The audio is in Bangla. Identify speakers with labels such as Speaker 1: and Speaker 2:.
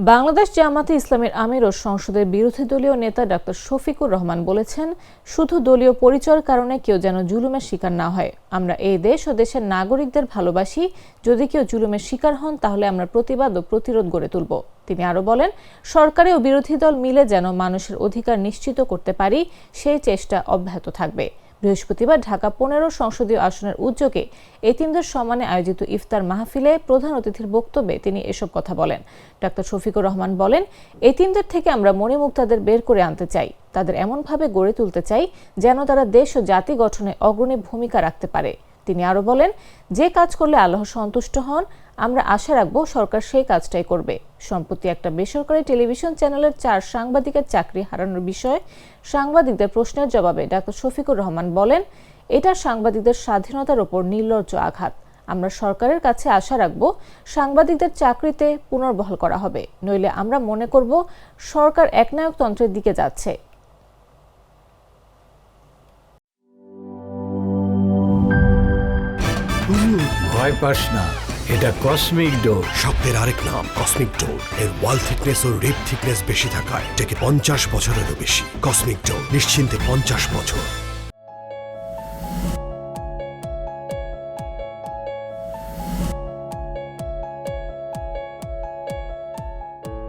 Speaker 1: বাংলাদেশ জামাতে ইসলামীর আমির ও সংসদের বিরোধী দলীয় নেতা ডক্টর শফিকুর রহমান বলেছেন, শুধু দলীয় পরিচয়ের কারণে কেউ যেন জুলুমের শিকার না হয়। আমরা এই দেশ ও দেশের নাগরিকদের ভালোবাসি। যদি কেউ জুলুমের শিকার হন তাহলে আমরা প্রতিবাদ ও প্রতিরোধ গড়ে তুলব। তিনি আরও বলেন, সরকারি ও বিরোধী দল মিলে যেন মানুষের অধিকার নিশ্চিত করতে পারি, সেই চেষ্টা অব্যাহত থাকবে। বৃহস্পতিবার ঢাকা ১৫ সংসদীয় আসনের উদ্যোগে এতিমদের সম্মানে আয়োজিত ইফতার মাহফিলে প্রধান অতিথির বক্তব্যে তিনি এসব কথা বলেন। ডক্টর শফিকুর রহমান বলেন, এতিমদের থেকে আমরা মণিমুক্তাদের বের করে আনতে চাই। তাদের এমনভাবে গড়ে তুলতে চাই যেন তারা দেশ ও জাতি গঠনে অগ্রণী ভূমিকা রাখতে পারে। তিনি আরও বলেন, যে কাজ করলে আল্লাহ সন্তুষ্ট হন, আমরা আশা রাখব সরকার সেই কাজটাই করবে। সম্প্রতি একটা বেসরকারি টেলিভিশন চ্যানেলের 4 সাংবাদিকের চাকরি হারানোর বিষয়ে সাংবাদিকদের প্রশ্নের জবাবে ডক্টর শফিকুর রহমান বলেন, এটা সাংবাদিকদের স্বাধীনতার ওপর নির্লজ্জ আঘাত। আমরা সরকারের কাছে আশা রাখব সাংবাদিকদের চাকরিতে পুনর্বহাল করা হবে, নইলে আমরা মনে করব সরকার একনায়কতন্ত্রের দিকে যাচ্ছে।
Speaker 2: ভয় পাস না, এটা কসমিক ডোর।
Speaker 3: শব্দের আরেক নাম কসমিক ডোর। এর ওয়াল থিকনেস ও রিপ থিকনেস বেশি থাকায় এটাকে 50 বছরেরও বেশি। কসমিক ডোর, নিশ্চিন্তে 50 বছর।